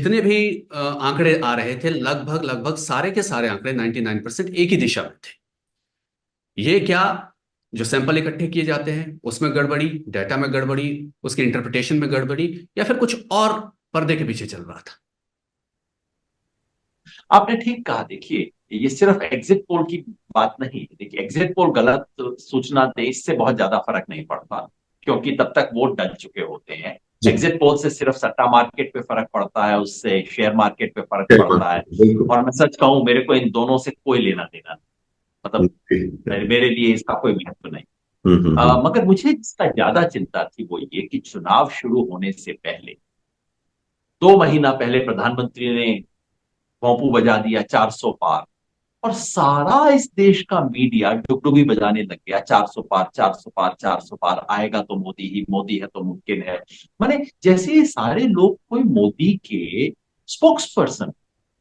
जितने भी आंकड़े आ रहे थे, लगभग लगभग सारे के सारे आंकड़े 99% एक ही दिशा में थे। ये क्या, जो सैंपल इकट्ठे किए जाते हैं उसमें गड़बड़ी, डाटा में गड़बड़ी, उसके इंटरप्रिटेशन में गड़बड़ी, या फिर कुछ और पर्दे के पीछे चल रहा था? आपने ठीक कहा। देखिए, ये सिर्फ एग्जिट पोल की बात नहीं है। देखिए, एग्जिट पोल गलत सूचना दे, इससे बहुत ज्यादा फर्क नहीं पड़ता, क्योंकि तब तक वोट डल चुके होते हैं। जी। एग्जिट पोल से सिर्फ सट्टा मार्केट पे फर्क पड़ता है, उससे शेयर मार्केट पे फर्क पड़ता है। बिल्कुल। और मैं सच कहूं, मेरे को इन दोनों से कोई लेना देना नहीं। मतलब मेरे लिए इसका कोई महत्व नहीं। हम्म। मगर मुझे जिसका ज्यादा चिंता थी वो ये कि चुनाव शुरू होने से पहले, 2 महीना पहले प्रधानमंत्री ने भोंपू बजा दिया 400 पार, और सारा इस देश का मीडिया डुगडुगी बजाने लग गया। 400 पार, 400 पार, 400 पार आएगा तो मोदी ही, मोदी है तो मुमकिन है। माने जैसे ये सारे लोग कोई मोदी के स्पोक्स पर्सन।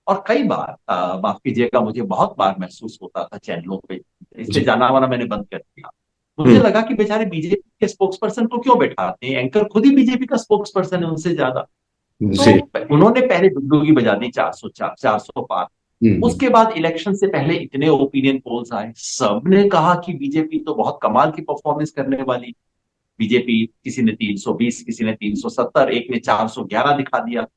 और कई बार माफ कीजिएगा, मुझे बहुत बार महसूस होता था चैनलों पे, इसलिए जी। जाना वाना मैंने बंद कर दिया। मुझे हम्म। लगा कि बेचारे बीजेपी के स्पोक्स पर्सन को क्यों बैठाते हैं, एंकर खुद ही बीजेपी का स्पोक्स पर्सन है उनसे ज्यादा। तो जी। उन्होंने पहले डुगडुगी बजा दी 400, 400 पार। हम्म। उसके बाद इलेक्शन से पहले इतने ओपिनियन पोल्स आए, सबने कहा कि बीजेपी तो बहुत कमाल की परफॉर्मेंस करने वाली। बीजेपी, किसी ने 320, किसी ने 370, एक ने 411 दिखा दिया।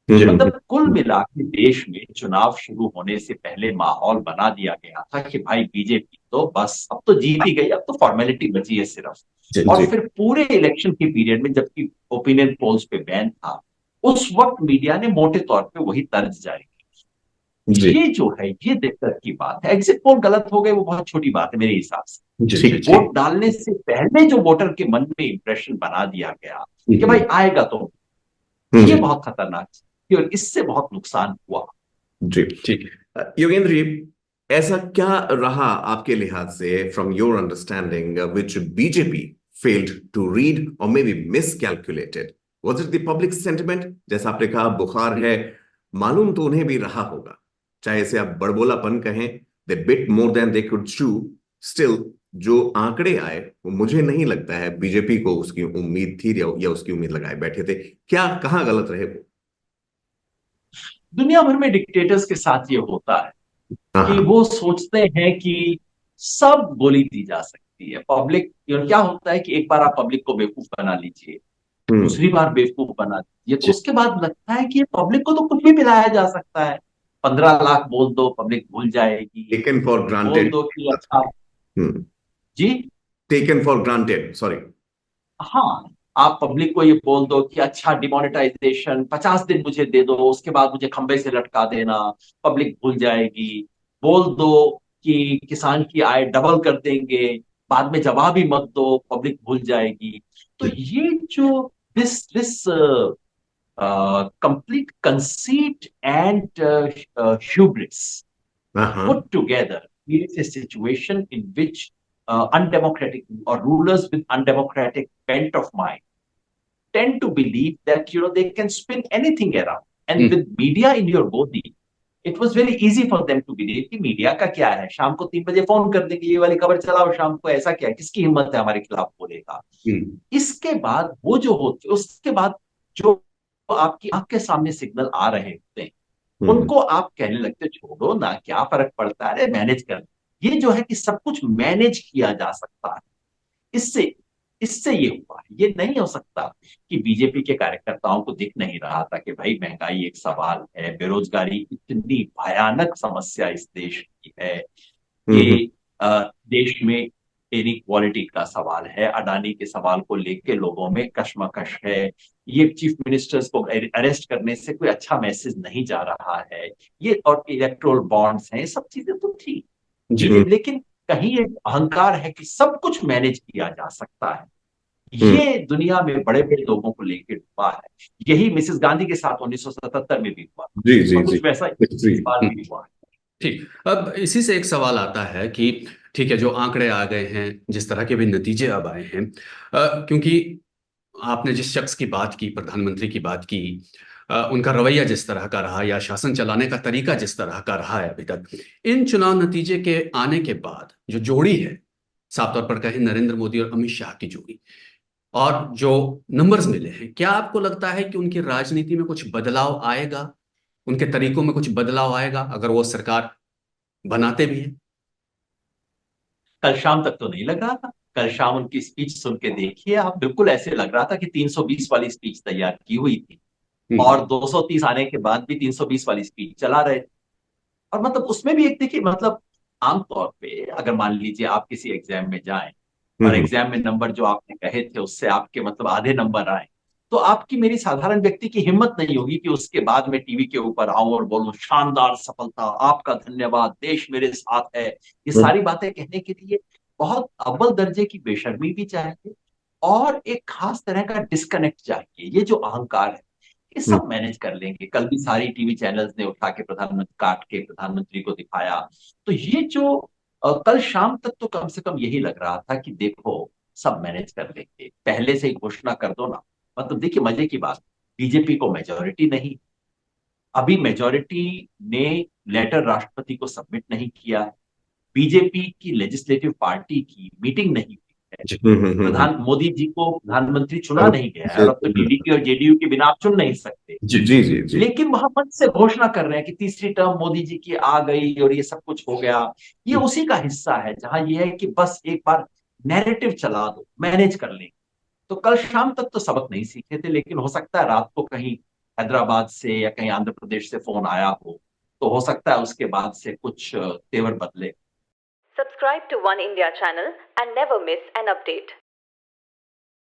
जी। मतलब कुल मिला के देश में चुनाव शुरू होने से पहले माहौल बना दिया गया था कि भाई बीजेपी तो बस अब तो जीत ही गई, अब तो फॉर्मेलिटी बची है सिर्फ। जी। और जी। फिर पूरे इलेक्शन के पीरियड में, जबकि ओपिनियन पोल्स पे बैन था, उस वक्त मीडिया ने मोटे तौर पे वही तर्ज जारी जी। की। ये जो है, ये दिक्कत की बात है। एग्जिट पोल गलत हो गए वो बहुत छोटी बात है मेरे हिसाब जी। से। जी। जी। वोट डालने से पहले जो वोटर के मन में इंप्रेशन बना दिया गया कि भाई आएगा तो, ये जी। बहुत खतरनाक है और इससे बहुत नुकसान हुआ। जी। ठीक है, योगेंद्र जी, ऐसा क्या रहा आपके लिहाज से, from your understanding, which BJP failed to read or may be miscalculated? Was it the public sentiment? जैसा आपने कहा बुखार है, मालूम तो उन्हें भी रहा होगा, चाहे इसे आप बड़बोलापन कहें, they bit more than they could chew. Still जो आंकड़े आए वो मुझे नहीं लगता है बीजेपी को उसकी उम्मीद थी या उसकी उम्मीद लगाए बैठे थे। क्या, कहाँ गलत रहे वो? दुनिया भर में डिक्टेटर्स के साथ ये होता है हाँ कि हाँ। वो सोचते हैं कि सब बोली दी जा सकती है। पब्लिक, क्या होता है कि एक बार आप पब्लिक को बेवकूफ बना लीजिए, हम्म। दूसरी बार बेवकूफ बना दीजिए, तो उसके बाद लगता है कि ये पब्लिक को तो कुछ भी पिलाया जा सकता है। 15 लाख बोल दो, पब्लिक भूल जाएगी। टेकन फॉर बोल ग्रांटेड। दो कि अच्छा। हम्म। जी। Taken for granted, sorry. हाँ, आप पब्लिक को ये बोल दो कि अच्छा, डिमोनेटाइजेशन 50 दिन मुझे दे दो, उसके बाद मुझे खंबे से लटका देना, पब्लिक भूल जाएगी। बोल दो कि किसान की आय डबल कर देंगे, बाद में जवाब ही मत दो, पब्लिक भूल जाएगी। तो ये जो this complete conceit and hubris हाँ हाँ। put together creates a situation in which undemocratic or rulers with undemocratic bent of mind tend to believe that they can spin anything around. And with media in your body, it was very easy for them to believe कि media का क्या है, शाम को 3 बजे phone कर देंगे, ये वाली खबर चलाओ शाम को, ऐसा क्या है, किसकी हिम्मत है हमारे खिलाफ बोलेगा। हम्म। इसके बाद वो जो होते, उसके बाद जो आपकी आंख के सामने सिग्नल आ रहे होते हैं, हम्म। उनको आप कहने लगते छोड़ो ना, क्या फर्क पड़ता है, मैनेज कर। ये जो है कि सब कुछ मैनेज किया जा सकता है, इससे इससे ये हुआ है। ये नहीं हो सकता कि बीजेपी के कार्यकर्ताओं को दिख नहीं रहा था कि भाई महंगाई एक सवाल है, बेरोजगारी इतनी भयानक समस्या इस देश की है, हम्म। ये देश में इनइक्वालिटी का सवाल है, अडानी के सवाल को लेके लोगों में कश्मकश है, ये चीफ मिनिस्टर्स को अरेस्ट करने से कोई अच्छा मैसेज नहीं जा रहा है, ये और इलेक्ट्रोल बॉन्ड्स हैं, ये सब चीजें तो थी। जी। लेकिन कहीं एक अहंकार है कि सब कुछ मैनेज किया जा सकता है, हम्म। ये दुनिया में बड़े बड़े लोगों को लेकर हुआ है। यही मिसेस गांधी के साथ 1977 में भी हुआ जी जी और जी। कुछ वैसा जी। इस बार भी हुआ है। ठीक, अब इसी से एक सवाल आता है कि ठीक है, जो आंकड़े आ गए हैं, जिस तरह के भी नतीजे अब आए हैं, क्योंकि आपने जिस शख्स की बात की, प्रधानमंत्री की बात की, उनका रवैया जिस तरह का रहा या शासन चलाने का तरीका जिस तरह का रहा है अभी तक, इन चुनाव नतीजे के आने के बाद जो जोड़ी है, साफ तौर पर कहें नरेंद्र मोदी और अमित शाह की जोड़ी, और जो नंबर्स मिले हैं, क्या आपको लगता है कि उनकी राजनीति में कुछ बदलाव आएगा, उनके तरीकों में कुछ बदलाव आएगा अगर वो सरकार बनाते भी हैं? कल शाम तक तो नहीं लग रहा था। कल शाम उनकी स्पीच सुन के देखिए आप, बिल्कुल ऐसे लग रहा था कि 320 वाली स्पीच तैयार की हुई थी और 230 आने के बाद भी 320 वाली स्पीच चला रहे थे। और मतलब उसमें भी एक देखिए, मतलब आमतौर पे अगर मान लीजिए आप किसी एग्जाम में जाएं और हम्म, एग्जाम में नंबर जो आपने कहे थे उससे आपके मतलब आधे नंबर आए, तो आपकी मेरी साधारण व्यक्ति की हिम्मत नहीं होगी कि उसके बाद में टीवी के ऊपर आऊं और बोलूं शानदार सफलता, आपका धन्यवाद, देश मेरे साथ है। ये हम्म, सारी बातें कहने के लिए बहुत अव्वल दर्जे की बेशर्मी भी चाहिए और एक खास तरह का डिस्कनेक्ट चाहिए। ये जो अहंकार है ये हम्म, सब मैनेज कर लेंगे। कल भी सारी टीवी चैनल्स ने उठा के प्रधानमंत्री काट के प्रधानमंत्री को दिखाया। तो ये जो कल शाम तक तो कम से कम यही लग रहा था कि देखो सब मैनेज कर लेंगे, पहले से ही घोषणा कर दो ना। मतलब देखिए मजे की बात, बीजेपी को मेजोरिटी नहीं, अभी मेजोरिटी ने लेटर राष्ट्रपति को सबमिट नहीं किया है। बीजेपी की लेजिस्लेटिव पार्टी की मीटिंग नहीं हुई है। जी, प्रधान मोदी जी को प्रधानमंत्री चुना नहीं गया है और अब तो हम्म, टीडीपी और जेडीयू के बिना आप चुन नहीं सकते। जी जी जी जी। लेकिन वहां मंच से घोषणा कर रहे हैं कि तीसरी टर्म मोदी जी की आ गई और ये सब कुछ हो गया। ये उसी का हिस्सा है जहां ये है कि बस एक बार नैरेटिव चला दो, मैनेज कर लेंगे। तो कल शाम तक तो सबक नहीं सीखे थे, लेकिन हो सकता है रात को कहीं हैदराबाद से या कहीं आंध्र प्रदेश से फोन आया हो, तो हो सकता है उसके बाद से कुछ तेवर बदले। Subscribe to One India channel and never miss an update.